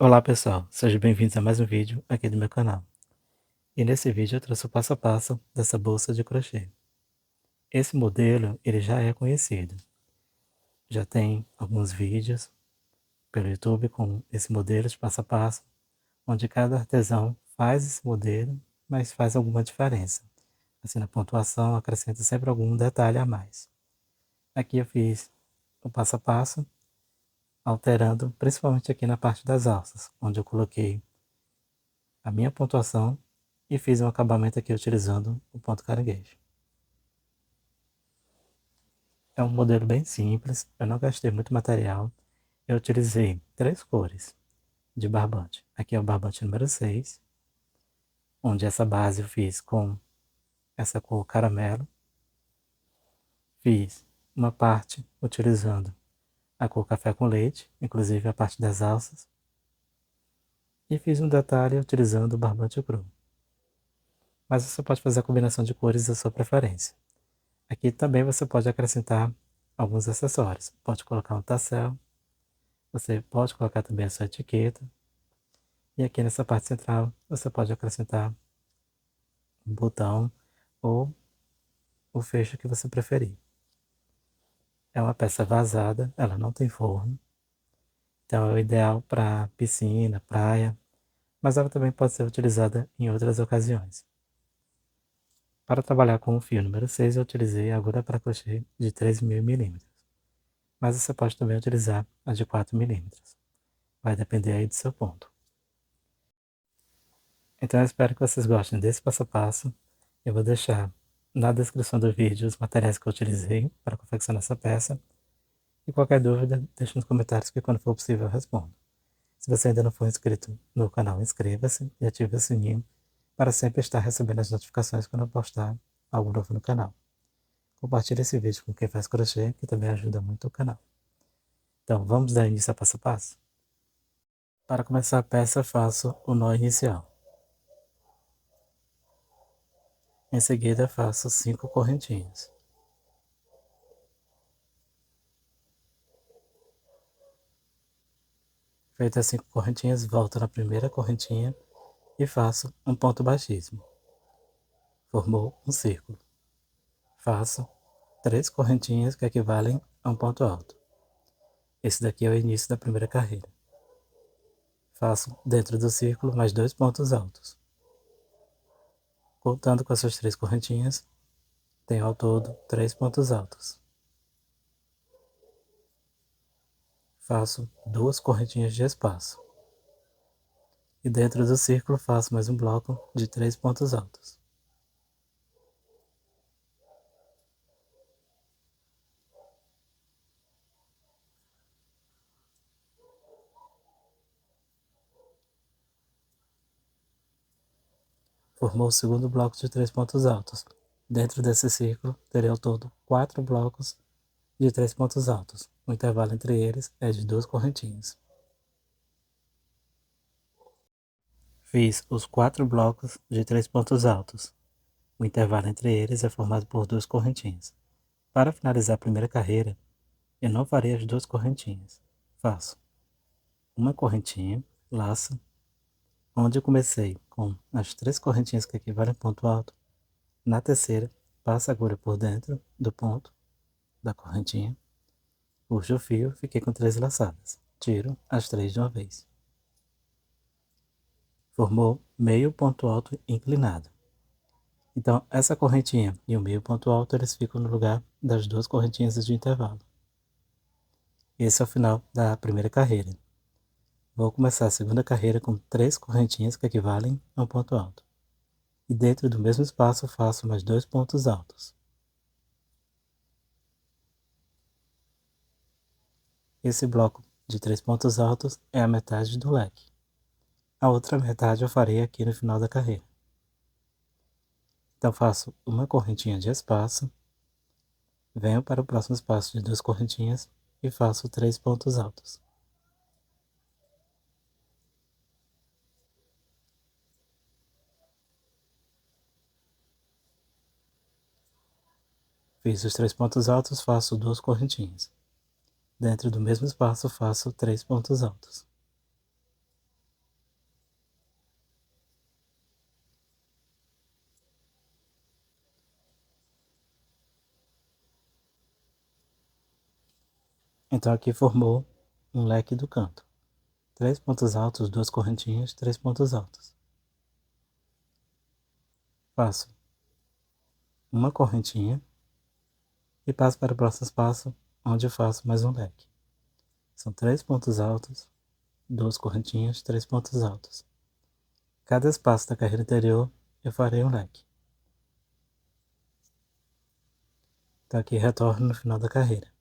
Olá pessoal, sejam bem-vindos a mais um vídeo aqui do meu canal. E nesse vídeo eu trouxe o passo a passo dessa bolsa de crochê. Esse modelo ele já é conhecido, já tem alguns vídeos pelo YouTube com esse modelo de passo a passo, onde cada artesão faz esse modelo, mas faz alguma diferença. Assim na pontuação acrescenta sempre algum detalhe a mais. Aqui eu fiz o passo a passo, alterando principalmente aqui na parte das alças, onde eu coloquei a minha pontuação e fiz um acabamento aqui utilizando o ponto caranguejo. É um modelo bem simples, eu não gastei muito material. Eu utilizei 3 cores de barbante. Aqui é o barbante número 6, onde essa base eu fiz com essa cor caramelo. Fiz uma parte utilizando a cor café com leite, inclusive a parte das alças. E fiz um detalhe utilizando o barbante cru. Mas você pode fazer a combinação de cores da sua preferência. Aqui também você pode acrescentar alguns acessórios. Pode colocar um tassel, você pode colocar também a sua etiqueta. E aqui nessa parte central você pode acrescentar um botão ou o fecho que você preferir. É uma peça vazada, ela não tem forno, então é o ideal para piscina, praia, mas ela também pode ser utilizada em outras ocasiões. Para trabalhar com o fio número 6 eu utilizei a agulha para crochê de 3,5 mm. Mas você pode também utilizar a de 4 mm. Vai depender aí do seu ponto. Então eu espero que vocês gostem desse passo a passo. Eu vou deixar na descrição do vídeo os materiais que eu utilizei para confeccionar essa peça. E qualquer dúvida, deixe nos comentários que quando for possível eu respondo. Se você ainda não for inscrito no canal, inscreva-se e ative o sininho para sempre estar recebendo as notificações quando eu postar algo novo no canal. Compartilhe esse vídeo com quem faz crochê, que também ajuda muito o canal. Então vamos dar início ao passo a passo? Para começar a peça, eu faço o nó inicial. Em seguida, faço 5 correntinhas. Feitas as 5 correntinhas, volto na primeira correntinha e faço um ponto baixíssimo. Formou um círculo. Faço 3 correntinhas que equivalem a um ponto alto. Esse daqui é o início da primeira carreira. Faço dentro do círculo mais 2 pontos altos. Contando com essas 3 correntinhas, tenho ao todo 3 pontos altos. Faço 2 correntinhas de espaço. E dentro do círculo faço mais um bloco de 3 pontos altos. Formou o segundo bloco de 3 pontos altos. Dentro desse círculo, terei ao todo 4 blocos de 3 pontos altos. O intervalo entre eles é de 2 correntinhas. Fiz os 4 blocos de 3 pontos altos. O intervalo entre eles é formado por 2 correntinhas. Para finalizar a primeira carreira, eu não farei as 2 correntinhas. Faço uma correntinha, laço, onde eu comecei com as 3 correntinhas que equivalem a ponto alto. Na terceira, passo a agulha por dentro do ponto da correntinha, puxo o fio, fiquei com 3 laçadas. Tiro as 3 de uma vez. Formou meio ponto alto inclinado. Então, essa correntinha e o meio ponto alto, eles ficam no lugar das 2 correntinhas de intervalo. Esse é o final da primeira carreira. Vou começar a segunda carreira com 3 correntinhas que equivalem a um ponto alto. E dentro do mesmo espaço faço mais 2 pontos altos. Esse bloco de 3 pontos altos é a metade do leque. A outra metade eu farei aqui no final da carreira. Então faço uma correntinha de espaço, venho para o próximo espaço de 2 correntinhas e faço 3 pontos altos. Fiz os 3 pontos altos, faço 2 correntinhas. Dentro do mesmo espaço faço 3 pontos altos. Então aqui formou um leque do canto. 3 pontos altos, 2 correntinhas, 3 pontos altos. Faço uma correntinha e passo para o próximo espaço, onde eu faço mais um leque. São 3 pontos altos, 2 correntinhas, 3 pontos altos. Cada espaço da carreira anterior eu farei um leque. Então aqui retorno no final da carreira.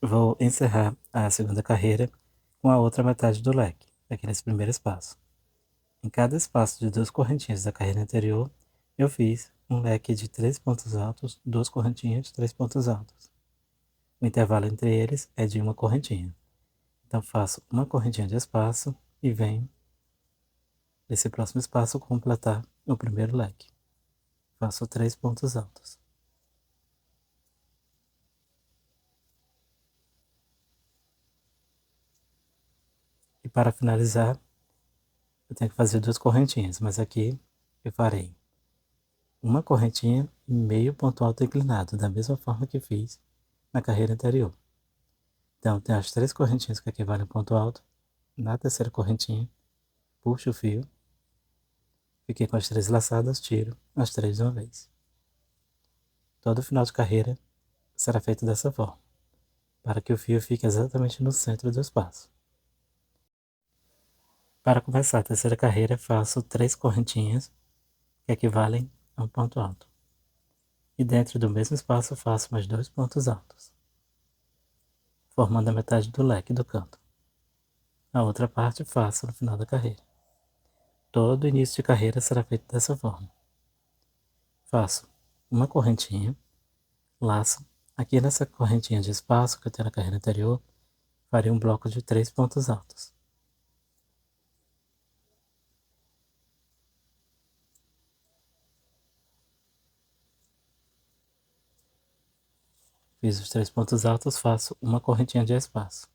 Vou encerrar a segunda carreira com a outra metade do leque, daqueles primeiros espaços. Em cada espaço de 2 correntinhas da carreira anterior, eu fiz um leque de 3 pontos altos, 2 correntinhas, 3 pontos altos. O intervalo entre eles é de uma correntinha. Então faço uma correntinha de espaço e venho nesse próximo espaço completar o primeiro leque. Faço 3 pontos altos. E para finalizar, eu tenho que fazer 2 correntinhas, mas aqui eu farei uma correntinha e meio ponto alto inclinado, da mesma forma que fiz na carreira anterior. Então, tem as 3 correntinhas que equivalem a um ponto alto. Na terceira correntinha, puxo o fio, fiquei com as 3 laçadas, tiro as 3 de uma vez. Todo final de carreira será feito dessa forma, para que o fio fique exatamente no centro do espaço. Para começar a terceira carreira, faço 3 correntinhas que equivalem a um ponto alto. E dentro do mesmo espaço faço mais 2 pontos altos, formando a metade do leque do canto. A outra parte faço no final da carreira. Todo início de carreira será feito dessa forma. Faço uma correntinha, laço. Aqui nessa correntinha de espaço que eu tenho na carreira anterior, farei um bloco de 3 pontos altos. Fiz os 3 pontos altos, faço uma correntinha de espaço.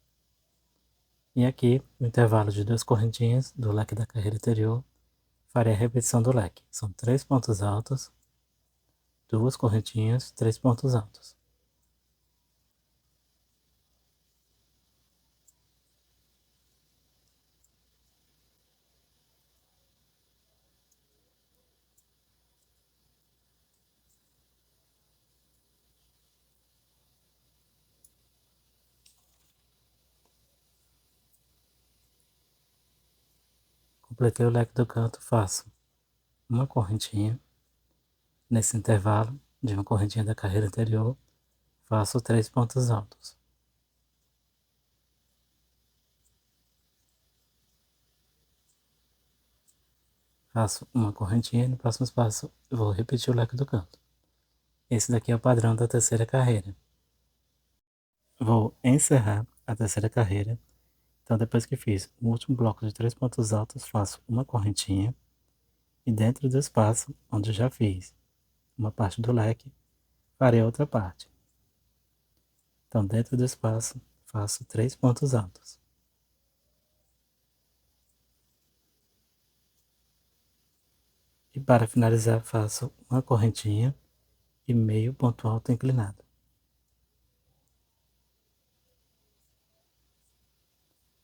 E aqui, no intervalo de 2 correntinhas do leque da carreira anterior, farei a repetição do leque. São 3 pontos altos, 2 correntinhas, 3 pontos altos. Completei o leque do canto, faço uma correntinha. Nesse intervalo de uma correntinha da carreira anterior, faço 3 pontos altos. Faço uma correntinha e no próximo espaço eu vou repetir o leque do canto. Esse daqui é o padrão da terceira carreira. Vou encerrar a terceira carreira. Então, depois que fiz o último bloco de 3 pontos altos, faço uma correntinha. E dentro do espaço onde eu já fiz uma parte do leque, farei a outra parte. Então, dentro do espaço, faço 3 pontos altos. E para finalizar, faço uma correntinha e meio ponto alto inclinado.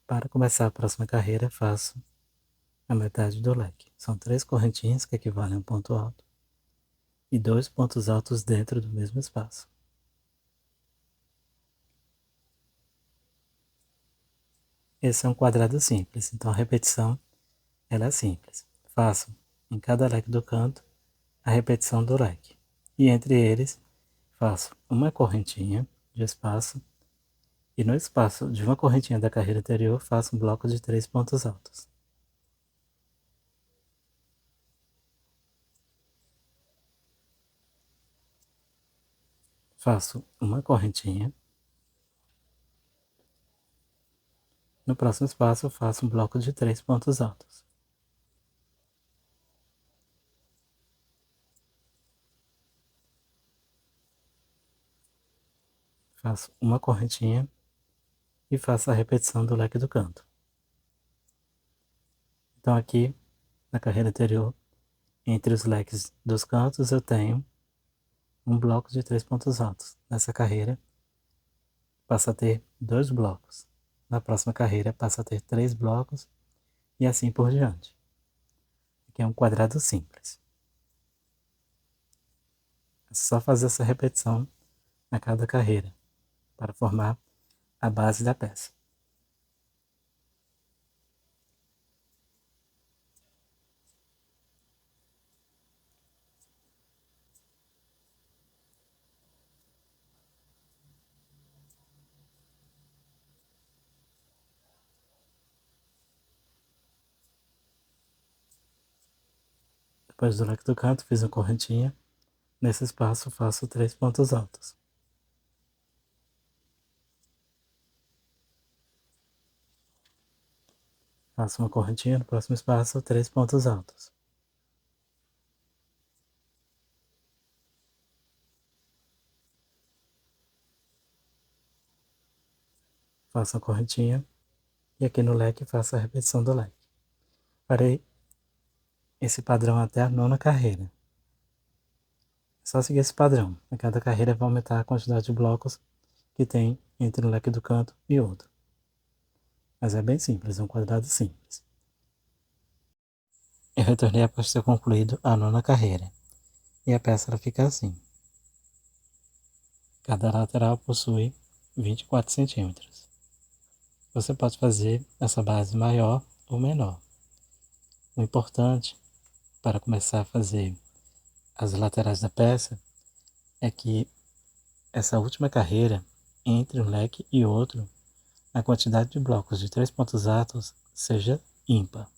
Para começar a próxima carreira, faço a metade do leque. São 3 correntinhas que equivalem a um ponto alto e 2 pontos altos dentro do mesmo espaço. Esse é um quadrado simples, então a repetição ela é simples. Faço em cada leque do canto a repetição do leque. E entre eles, faço uma correntinha de espaço e no espaço de uma correntinha da carreira anterior, faço um bloco de 3 pontos altos. Faço uma correntinha. No próximo espaço, faço um bloco de 3 pontos altos. Faço uma correntinha e faço a repetição do leque do canto. Então aqui, na carreira anterior, entre os leques dos cantos eu tenho um bloco de 3 pontos altos. Nessa carreira, passa a ter 2 blocos. Na próxima carreira, passa a ter 3 blocos e assim por diante. Aqui é um quadrado simples. É só fazer essa repetição a cada carreira para formar a base da peça. Depois do leque do canto, fiz uma correntinha. Nesse espaço, faço 3 pontos altos. Faço uma correntinha no próximo espaço, 3 pontos altos. Faço uma correntinha e aqui no leque faço a repetição do leque. Farei esse padrão até a 9ª carreira. É só seguir esse padrão. A cada carreira vai aumentar a quantidade de blocos que tem entre um leque do canto e outro. Mas é bem simples, é um quadrado simples. Eu retornei após ter concluído a 9ª carreira. E a peça ela fica assim. Cada lateral possui 24 centímetros. Você pode fazer essa base maior ou menor. O importante para começar a fazer as laterais da peça é que essa última carreira, entre um leque e outro, a quantidade de blocos de 3 pontos altos seja ímpar.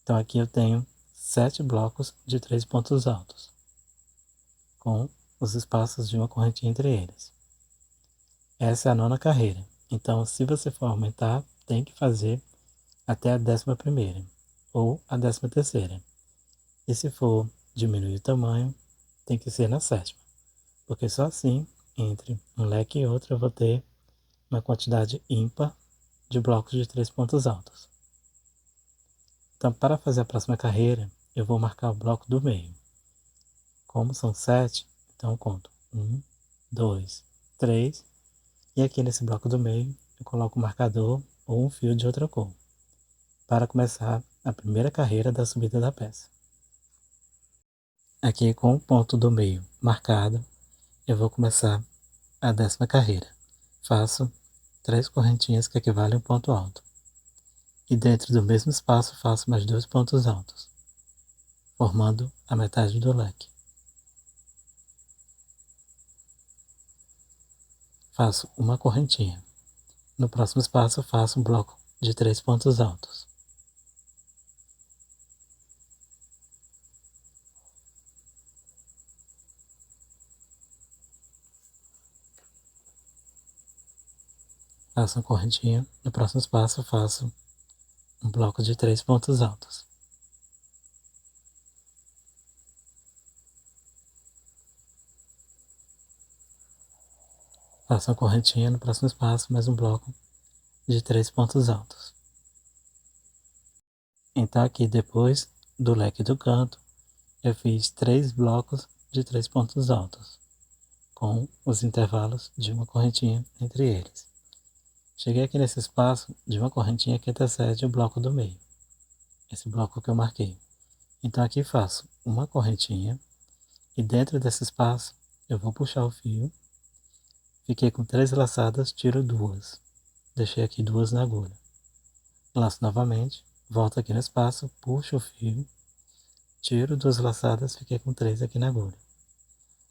Então aqui eu tenho 7 blocos de 3 pontos altos, com os espaços de uma correntinha entre eles. Essa é a 9ª carreira. Então, se você for aumentar, tem que fazer até a 11ª ou a 13ª. E se for diminuir o tamanho, tem que ser na 7ª, porque só assim, entre um leque e outro, eu vou ter uma quantidade ímpar de blocos de 3 pontos altos. Então, para fazer a próxima carreira, eu vou marcar o bloco do meio. Como são 7, então eu conto 1, 2, 3, e aqui nesse bloco do meio eu coloco o marcador ou um fio de outra cor, para começar a primeira carreira da subida da peça. Aqui com o ponto do meio marcado, eu vou começar a 10ª carreira. Faço 3 correntinhas que equivalem a um ponto alto. E dentro do mesmo espaço faço mais 2 pontos altos, formando a metade do leque. Faço uma correntinha. No próximo espaço faço um bloco de 3 pontos altos. Faço uma correntinha. No próximo espaço faço um bloco de 3 pontos altos. Faço uma correntinha. No próximo espaço mais um bloco de 3 pontos altos. Então aqui depois do leque do canto, eu fiz 3 blocos de 3 pontos altos, com os intervalos de uma correntinha entre eles. Cheguei aqui nesse espaço de uma correntinha que antecede o bloco do meio, esse bloco que eu marquei. Então aqui faço uma correntinha e dentro desse espaço eu vou puxar o fio. Fiquei com 3 laçadas, tiro 2. Deixei aqui 2 na agulha. Laço novamente, volto aqui no espaço, puxo o fio, tiro 2 laçadas, fiquei com 3 aqui na agulha.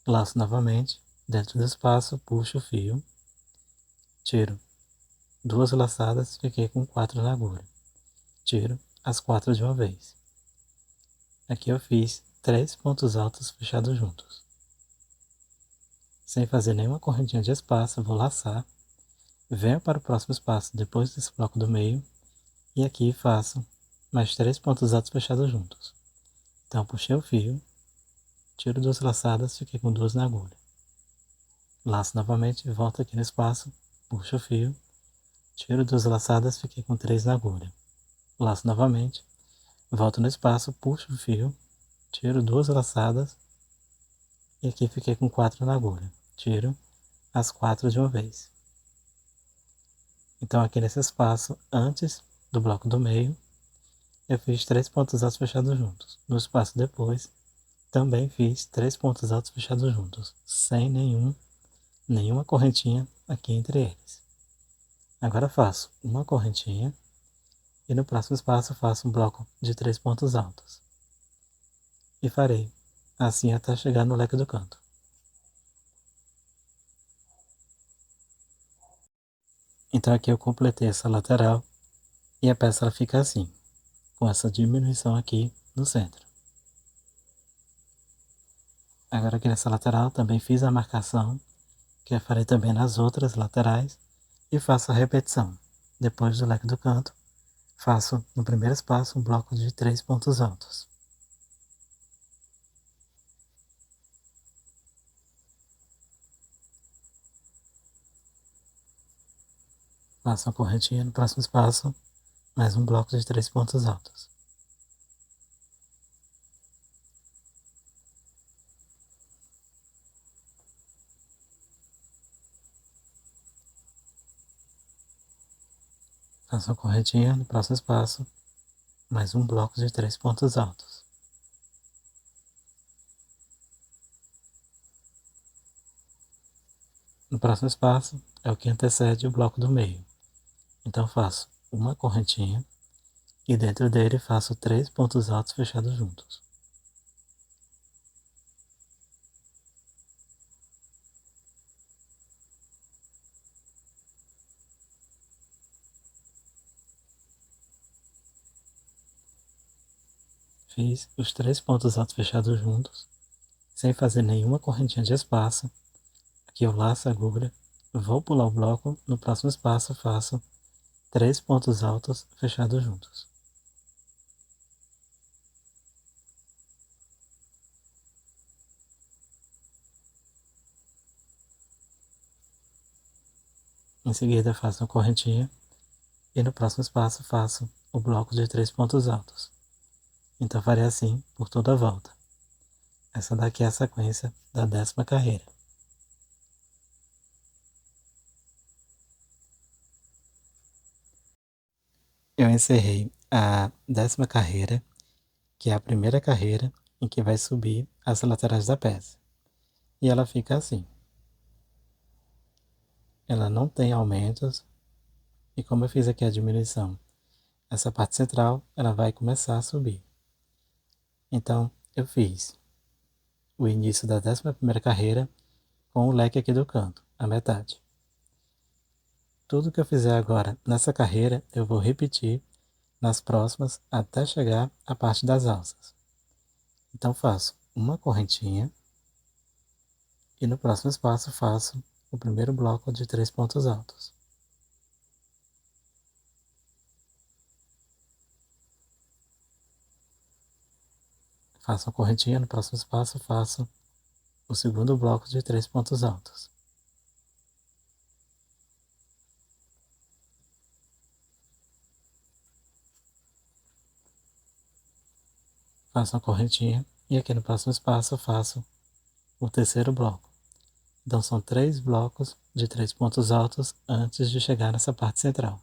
Laço novamente, dentro do espaço, puxo o fio, tiro 2 laçadas, fiquei com 4 na agulha. Tiro as 4 de uma vez. Aqui eu fiz 3 pontos altos fechados juntos. Sem fazer nenhuma correntinha de espaço, eu vou laçar, venho para o próximo espaço depois desse bloco do meio e aqui faço mais 3 pontos altos fechados juntos. Então puxei o fio, tiro 2 laçadas, fiquei com 2 na agulha. Laço novamente, volto aqui no espaço, puxo o fio, tiro 2 laçadas, fiquei com 3 na agulha. Laço novamente, volto no espaço, puxo o fio, tiro 2 laçadas e aqui fiquei com 4 na agulha. Tiro as 4 de uma vez. Então aqui nesse espaço, antes do bloco do meio, eu fiz 3 pontos altos fechados juntos. No espaço depois, também fiz 3 pontos altos fechados juntos, sem nenhuma correntinha aqui entre eles. Agora faço uma correntinha e no próximo espaço faço um bloco de 3 pontos altos. E farei assim até chegar no leque do canto. Então aqui eu completei essa lateral e a peça ela fica assim, com essa diminuição aqui no centro. Agora aqui nessa lateral também fiz a marcação, que eu farei também nas outras laterais, e faço a repetição. Depois do leque do canto, faço no primeiro espaço um bloco de 3 pontos altos. Faço uma correntinha no próximo espaço, mais um bloco de 3 pontos altos. Faço uma correntinha no próximo espaço, mais um bloco de 3 pontos altos. No próximo espaço é o que antecede o bloco do meio. Então faço uma correntinha e dentro dele faço 3 pontos altos fechados juntos. Fiz os 3 pontos altos fechados juntos, sem fazer nenhuma correntinha de espaço. Aqui eu laço a agulha, vou pular o bloco, no próximo espaço faço 3 pontos altos fechados juntos. Em seguida faço uma correntinha e no próximo espaço faço o bloco de 3 pontos altos. Então farei assim por toda a volta. Essa daqui é a sequência da 10ª carreira. Eu encerrei a 10ª carreira, que é a primeira carreira em que vai subir as laterais da peça. E ela fica assim. Ela não tem aumentos, e como eu fiz aqui a diminuição, essa parte central ela vai começar a subir. Então eu fiz o início da 11ª carreira com o leque aqui do canto, a metade. Tudo que eu fizer agora nessa carreira eu vou repetir nas próximas até chegar à parte das alças. Então faço uma correntinha e no próximo espaço faço o primeiro bloco de 3 pontos altos. Faço uma correntinha, no próximo espaço faço o segundo bloco de 3 pontos altos. Faço uma correntinha e aqui no próximo espaço faço o terceiro bloco. Então são 3 blocos de 3 pontos altos antes de chegar nessa parte central.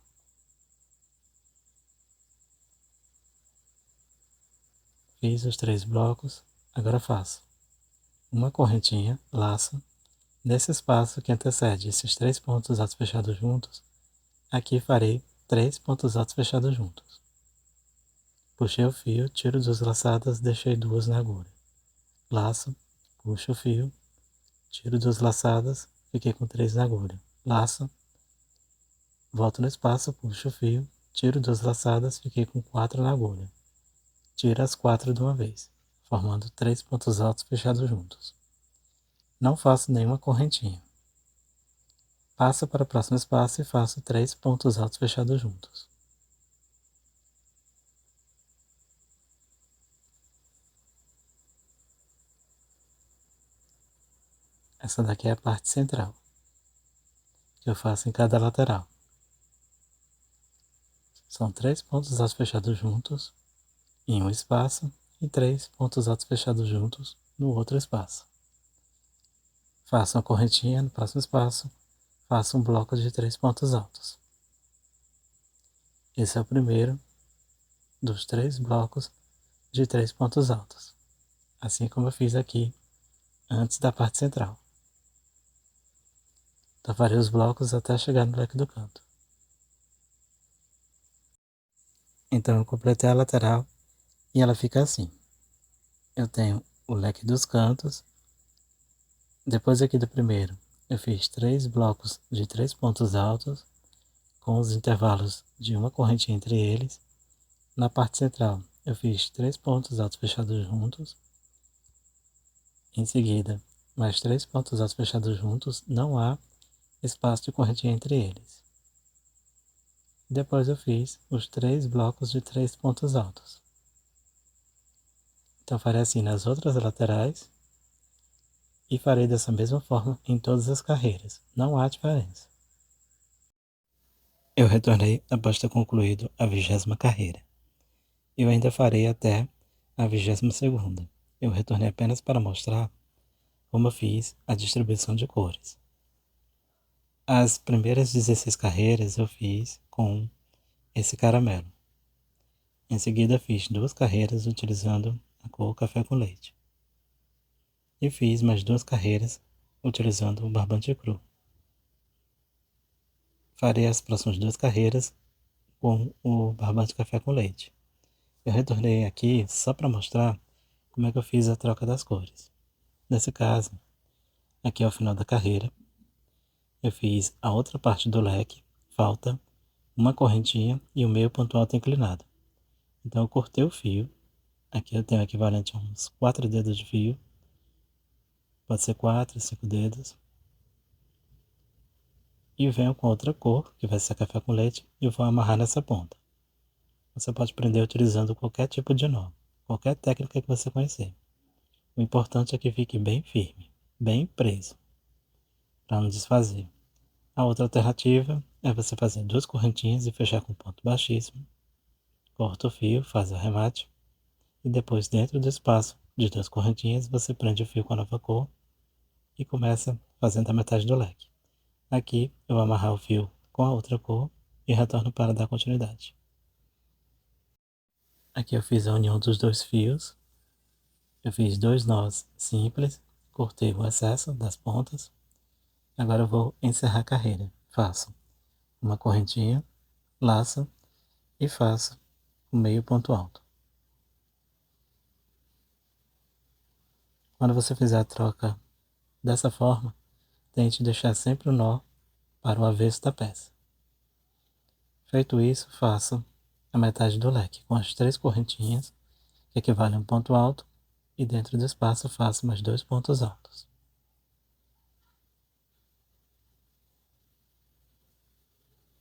Fiz os 3 blocos, agora faço uma correntinha, laço, nesse espaço que antecede esses 3 pontos altos fechados juntos, aqui farei 3 pontos altos fechados juntos. Puxei o fio, tiro 2 laçadas, deixei 2 na agulha. Laço, puxo o fio, tiro 2 laçadas, fiquei com 3 na agulha. Laço, volto no espaço, puxo o fio, tiro 2 laçadas, fiquei com 4 na agulha. Tiro as 4 de uma vez, formando 3 pontos altos fechados juntos. Não faço nenhuma correntinha. Passo para o próximo espaço e faço 3 pontos altos fechados juntos. Essa daqui é a parte central, que eu faço em cada lateral. São 3 pontos altos fechados juntos em um espaço e 3 pontos altos fechados juntos no outro espaço. Faço uma correntinha no próximo espaço, faço um bloco de 3 pontos altos. Esse é o primeiro dos 3 blocos de 3 pontos altos, assim como eu fiz aqui antes da parte central. Então farei os blocos até chegar no leque do canto. Então eu completei a lateral e ela fica assim. Eu tenho o leque dos cantos. Depois aqui do primeiro, eu fiz 3 blocos de 3 pontos altos, com os intervalos de uma corrente entre eles. Na parte central, eu fiz 3 pontos altos fechados juntos. Em seguida, mais 3 pontos altos fechados juntos, não há espaço de corrente entre eles. Depois eu fiz os 3 blocos de 3 pontos altos. Então farei assim nas outras laterais e farei dessa mesma forma em todas as carreiras, não há diferença. Eu retornei após ter concluído a 20ª carreira. Eu ainda farei até a 22ª. Eu retornei apenas para mostrar como eu fiz a distribuição de cores. As primeiras 16 carreiras eu fiz com esse caramelo. Em seguida fiz 2 carreiras utilizando a cor café com leite. E fiz mais 2 carreiras utilizando o barbante cru. Farei as próximas 2 carreiras com o barbante café com leite. Eu retornei aqui só para mostrar como é que eu fiz a troca das cores. Nesse caso, aqui ao final da carreira, eu fiz a outra parte do leque, falta uma correntinha e o meio ponto alto inclinado. Então eu cortei o fio, aqui eu tenho o equivalente a uns 4 dedos de fio, pode ser 4, 5 dedos. E venho com outra cor, que vai ser café com leite, e vou amarrar nessa ponta. Você pode prender utilizando qualquer tipo de nó, qualquer técnica que você conhecer. O importante é que fique bem firme, bem preso, para não desfazer. A outra alternativa é você fazer 2 correntinhas e fechar com ponto baixíssimo. Corta o fio, faz o arremate e depois dentro do espaço de 2 correntinhas você prende o fio com a nova cor e começa fazendo a metade do leque. Aqui eu vou amarrar o fio com a outra cor e retorno para dar continuidade. Aqui eu fiz a união dos 2 fios. Eu fiz 2 nós simples, cortei o excesso das pontas. Agora eu vou encerrar a carreira. Faço uma correntinha, laço e faço o meio ponto alto. Quando você fizer a troca dessa forma, tente deixar sempre o nó para o avesso da peça. Feito isso, faço a metade do leque com as 3 correntinhas, que equivalem a um ponto alto, e dentro do espaço faço mais 2 pontos altos.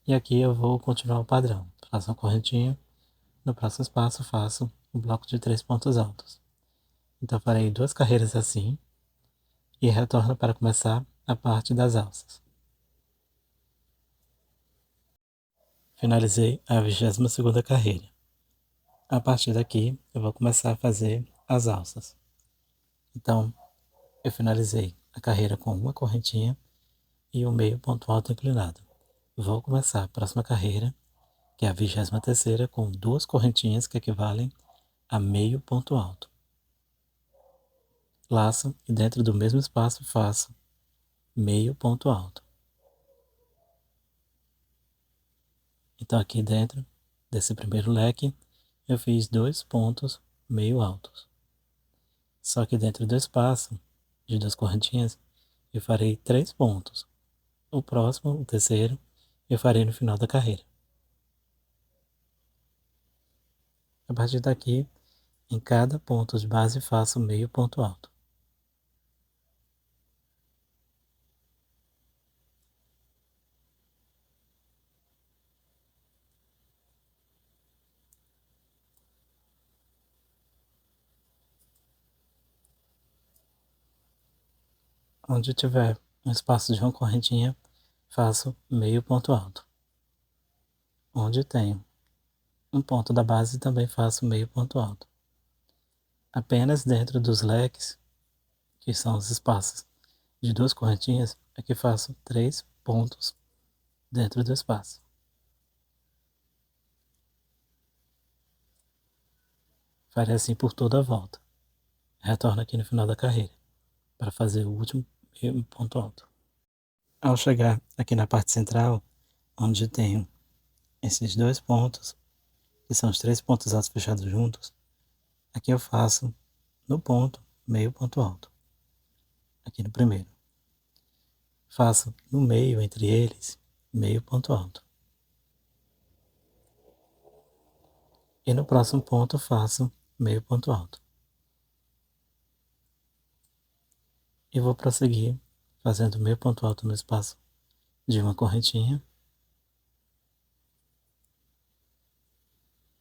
E aqui eu vou continuar o padrão. Faço uma correntinha, no próximo espaço faço um bloco de 3 pontos altos. Então farei 2 carreiras assim e retorno para começar a parte das alças. Finalizei a 22ª carreira. A partir daqui eu vou começar a fazer as alças. Então eu finalizei a carreira com uma correntinha e um meio ponto alto inclinado. Vou começar a próxima carreira, que é a 23ª, com 2 correntinhas que equivalem a meio ponto alto. Laço e dentro do mesmo espaço faço meio ponto alto. Então aqui dentro desse primeiro leque eu fiz 2 pontos meio altos. Só que dentro do espaço de 2 correntinhas eu farei 3 pontos. O próximo, o terceiro, eu farei no final da carreira. A partir daqui, em cada ponto de base faço meio ponto alto. Onde tiver um espaço de uma correntinha, faço meio ponto alto. Onde tenho um ponto da base e também faço meio ponto alto. Apenas dentro dos leques, que são os espaços de duas correntinhas, é que faço 3 pontos dentro do espaço. Farei assim por toda a volta. Retorno aqui no final da carreira, para fazer o último meio ponto alto. Ao chegar aqui na parte central, onde tenho esses 2 pontos, que são os 3 pontos altos fechados juntos, aqui eu faço no ponto meio ponto alto, aqui no primeiro. Faço no meio entre eles meio ponto alto. E no próximo ponto faço meio ponto alto. E vou prosseguir fazendo meio ponto alto no espaço de uma correntinha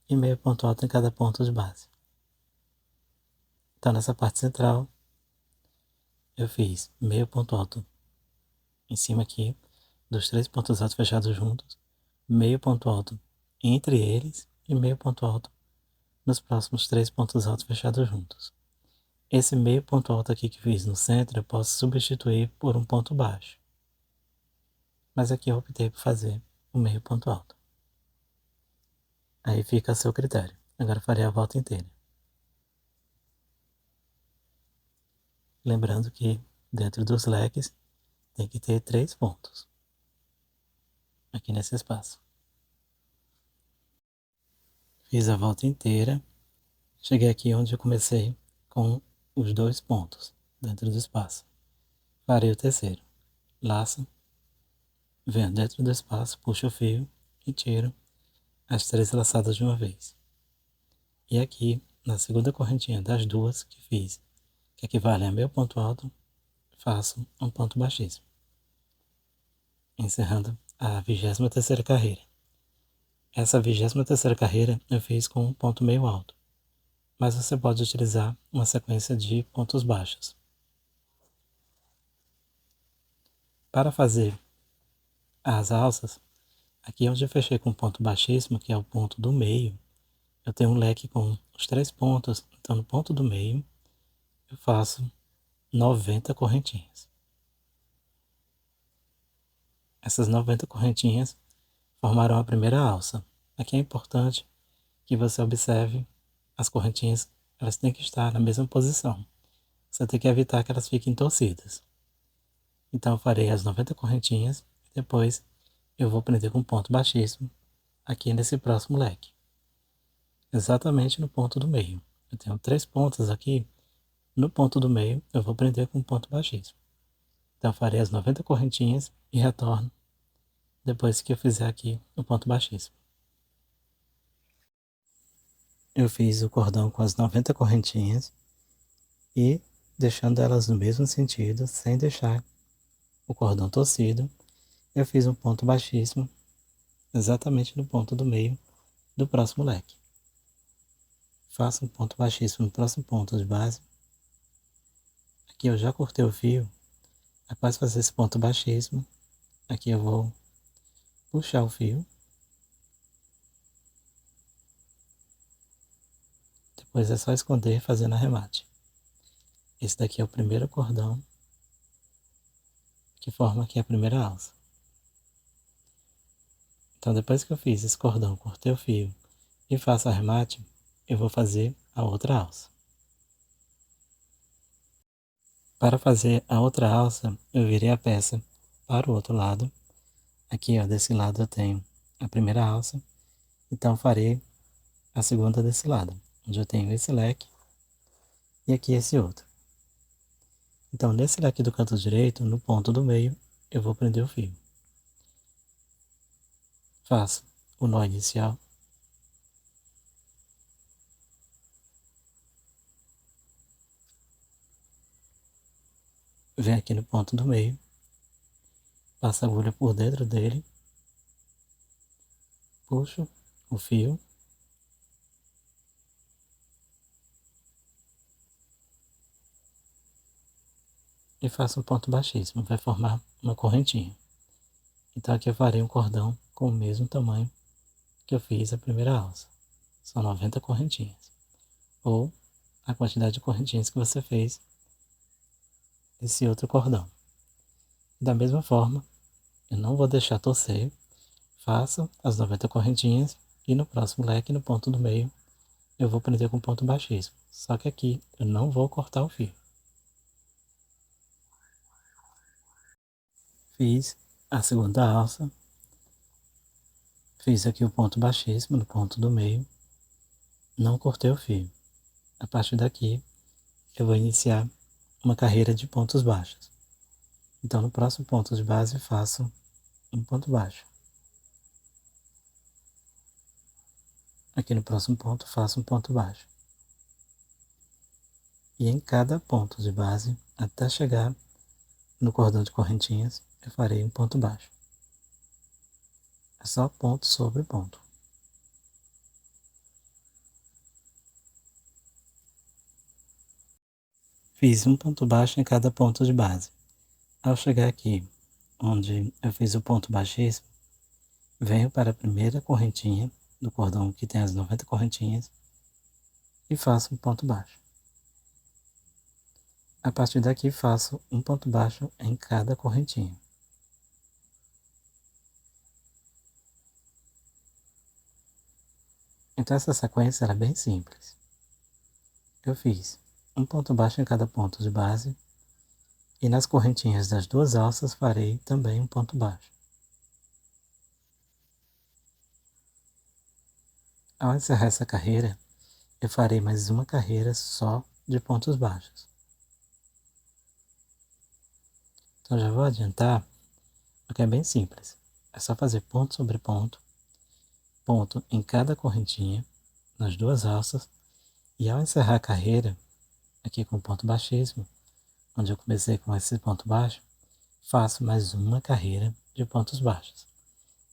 e meio ponto alto em cada ponto de base. Então nessa parte central eu fiz meio ponto alto em cima aqui dos 3 pontos altos fechados juntos, meio ponto alto entre eles e meio ponto alto nos próximos 3 pontos altos fechados juntos. Esse meio ponto alto aqui que fiz no centro eu posso substituir por um ponto baixo, mas aqui eu optei por fazer o meio ponto alto. Aí fica a seu critério. Agora farei a volta inteira. Lembrando que dentro dos leques tem que ter 3 pontos aqui nesse espaço. Fiz a volta inteira, cheguei aqui onde eu comecei com os 2 pontos dentro do espaço. Farei o terceiro, laço, venho dentro do espaço, puxo o fio e tiro as 3 laçadas de uma vez. E aqui, na segunda correntinha das duas que fiz, que equivalem a meu ponto alto, faço um ponto baixíssimo, encerrando a 23ª carreira. Essa 23ª carreira eu fiz com um ponto meio alto, mas você pode utilizar uma sequência de pontos baixos. Para fazer as alças, aqui onde eu fechei com um ponto baixíssimo, que é o ponto do meio, eu tenho um leque com os 3 pontos, então no ponto do meio eu faço 90 correntinhas. Essas 90 correntinhas formarão a primeira alça. Aqui é importante que você observe as correntinhas, elas têm que estar na mesma posição. Você tem que evitar que elas fiquem torcidas. Então eu farei as 90 correntinhas e depois eu vou prender com um ponto baixíssimo aqui nesse próximo leque. Exatamente no ponto do meio. Eu tenho 3 pontos aqui, no ponto do meio eu vou prender com um ponto baixíssimo. Então eu farei as 90 correntinhas e retorno depois que eu fizer aqui o ponto baixíssimo. Eu fiz o cordão com as 90 correntinhas e deixando elas no mesmo sentido, sem deixar o cordão torcido, eu fiz um ponto baixíssimo exatamente no ponto do meio do próximo leque. Faço um ponto baixíssimo no próximo ponto de base. Aqui eu já cortei o fio. Após fazer esse ponto baixíssimo, aqui eu vou puxar o fio. Depois é só esconder fazendo arremate. Esse daqui é o primeiro cordão que forma aqui a primeira alça. Então depois que eu fiz esse cordão, cortei o fio e faço arremate, eu vou fazer a outra alça. Para fazer a outra alça, eu virei a peça para o outro lado. Aqui, ó, desse lado eu tenho a primeira alça, então farei a segunda desse lado, onde eu tenho esse leque e aqui esse outro. Então, nesse leque do canto direito, no ponto do meio, eu vou prender o fio. Faço o nó inicial. Venho aqui no ponto do meio, passo a agulha por dentro dele, puxo o fio e faço um ponto baixíssimo, vai formar uma correntinha. Então aqui eu farei um cordão com o mesmo tamanho que eu fiz a primeira alça. são 90 correntinhas, ou a quantidade de correntinhas que você fez nesse outro cordão. Da mesma forma, eu não vou deixar torcer, faço as 90 correntinhas e no próximo leque, no ponto do meio, eu vou prender com ponto baixíssimo. Só que aqui eu não vou cortar o fio. Fiz a segunda alça, fiz aqui o ponto baixíssimo no ponto do meio, não cortei o fio. A partir daqui, eu vou iniciar uma carreira de pontos baixos. Então, no próximo ponto de base, faço um ponto baixo. Aqui no próximo ponto, faço um ponto baixo. E em cada ponto de base, até chegar no cordão de correntinhas, eu farei um ponto baixo. É só ponto sobre ponto. Fiz um ponto baixo em cada ponto de base. Ao chegar aqui, onde eu fiz o ponto baixíssimo, venho para a primeira correntinha do cordão que tem as 90 correntinhas e faço um ponto baixo. A partir daqui faço um ponto baixo em cada correntinha. Então essa sequência era bem simples. Eu fiz um ponto baixo em cada ponto de base e nas correntinhas das duas alças farei também um ponto baixo. Ao encerrar essa carreira, eu farei mais uma carreira só de pontos baixos. Então já vou adiantar, porque é bem simples. É só fazer ponto sobre ponto, ponto em cada correntinha, nas duas alças, e ao encerrar a carreira, aqui com ponto baixíssimo, onde eu comecei com esse ponto baixo, faço mais uma carreira de pontos baixos.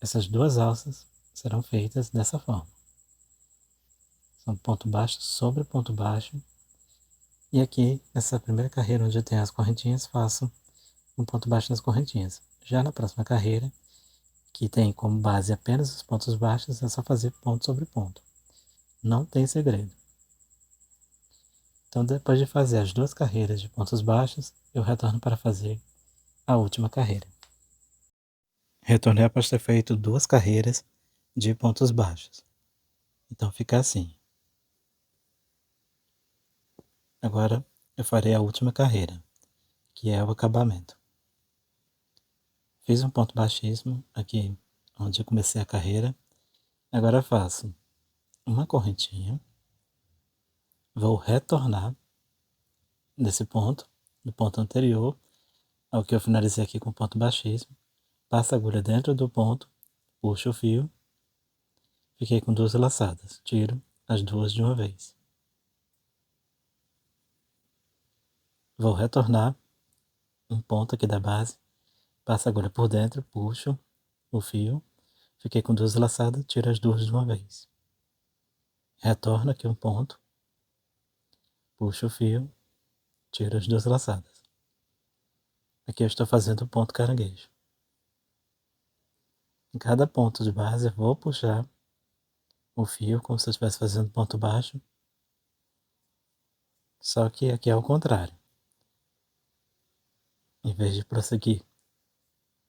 Essas duas alças serão feitas dessa forma. São ponto baixo sobre ponto baixo. E aqui, nessa primeira carreira onde eu tenho as correntinhas, faço um ponto baixo nas correntinhas. Já na próxima carreira, que tem como base apenas os pontos baixos, é só fazer ponto sobre ponto. Não tem segredo. Então, depois de fazer as duas carreiras de pontos baixos, eu retorno para fazer a última carreira. Retornei após ter feito duas carreiras de pontos baixos. Então fica assim. Agora eu farei a última carreira, que é o acabamento. Fiz um ponto baixíssimo aqui onde eu comecei a carreira. Agora faço uma correntinha, vou retornar nesse ponto, no ponto anterior ao que eu finalizei aqui com ponto baixíssimo, passo a agulha dentro do ponto, puxo o fio, fiquei com duas laçadas, tiro as duas de uma vez. Vou retornar um ponto aqui da base, passo a agulha por dentro, puxo o fio, fiquei com duas laçadas, tiro as duas de uma vez. Retorno aqui um ponto, puxo o fio, tiro as duas laçadas. Aqui eu estou fazendo o ponto caranguejo. Em cada ponto de base eu vou puxar o fio como se eu estivesse fazendo ponto baixo, só que aqui é o contrário. Em vez de prosseguir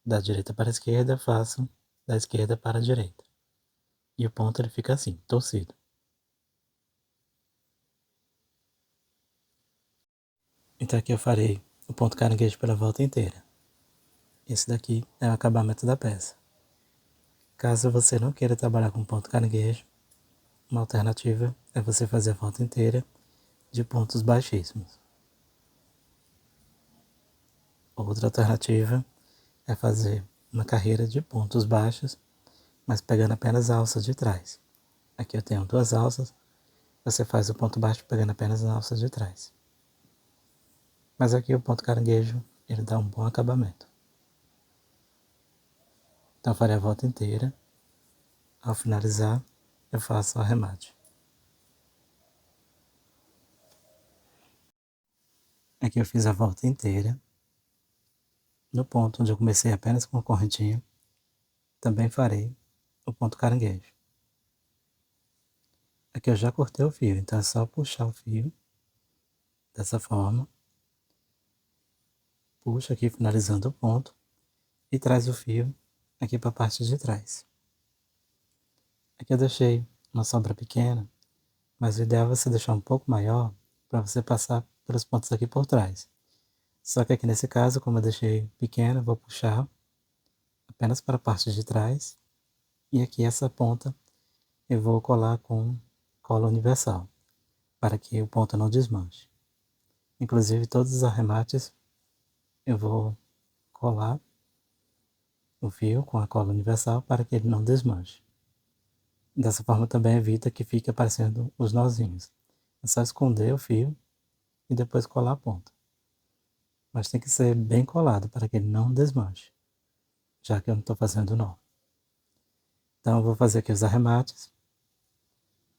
da direita para a esquerda, eu faço da esquerda para a direita. E o ponto ele fica assim, torcido. Então aqui eu farei o ponto caranguejo pela volta inteira. Esse daqui é o acabamento da peça. Caso você não queira trabalhar com ponto caranguejo, uma alternativa é você fazer a volta inteira de pontos baixíssimos. Outra alternativa é fazer uma carreira de pontos baixos, mas pegando apenas a alça de trás. Aqui eu tenho duas alças, você faz o ponto baixo pegando apenas a alça de trás. Mas aqui o ponto caranguejo, ele dá um bom acabamento. Então eu farei a volta inteira. Ao finalizar, eu faço o arremate. Aqui eu fiz a volta inteira. No ponto onde eu comecei apenas com a correntinha, também farei o ponto caranguejo. Aqui eu já cortei o fio, então é só puxar o fio dessa forma. Puxa aqui finalizando o ponto e traz o fio aqui para a parte de trás. Aqui eu deixei uma sobra pequena, mas o ideal é você deixar um pouco maior para você passar pelos pontos aqui por trás. Só que aqui nesse caso, como eu deixei pequena, eu vou puxar apenas para a parte de trás e aqui essa ponta eu vou colar com cola universal, para que o ponto não desmanche. Inclusive todos os arremates eu vou colar o fio com a cola universal para que ele não desmanche. Dessa forma também evita que fique aparecendo os nozinhos. É só esconder o fio e depois colar a ponta. Mas tem que ser bem colado para que ele não desmanche, já que eu não estou fazendo nó. Então eu vou fazer aqui os arremates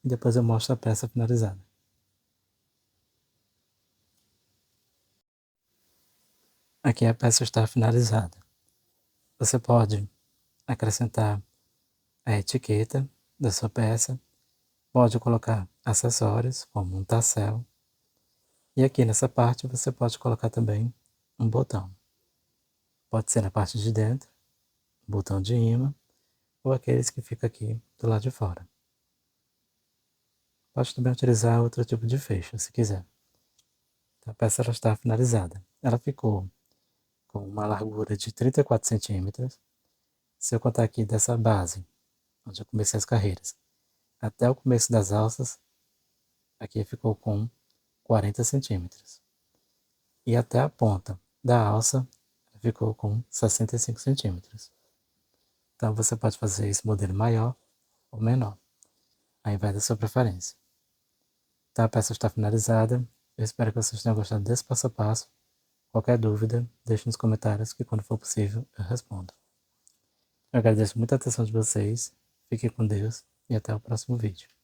e depois eu mostro a peça finalizada. Aqui a peça está finalizada. Você pode acrescentar a etiqueta da sua peça, pode colocar acessórios como um tassel, e aqui nessa parte você pode colocar também um botão. Pode ser na parte de dentro, um botão de imã, ou aqueles que ficam aqui do lado de fora. Pode também utilizar outro tipo de fecho, se quiser. Então, a peça ela está finalizada. Ela ficou com uma largura de 34 centímetros. Se eu contar aqui dessa base, onde eu comecei as carreiras, até o começo das alças, aqui ficou com 40 centímetros. E até a ponta da alça ficou com 65 centímetros. Então você pode fazer esse modelo maior ou menor, aí vai da sua preferência. Então a peça está finalizada. Eu espero que vocês tenham gostado desse passo a passo. Qualquer dúvida, deixe nos comentários que quando for possível eu respondo. Eu agradeço muito a atenção de vocês, fiquem com Deus e até o próximo vídeo.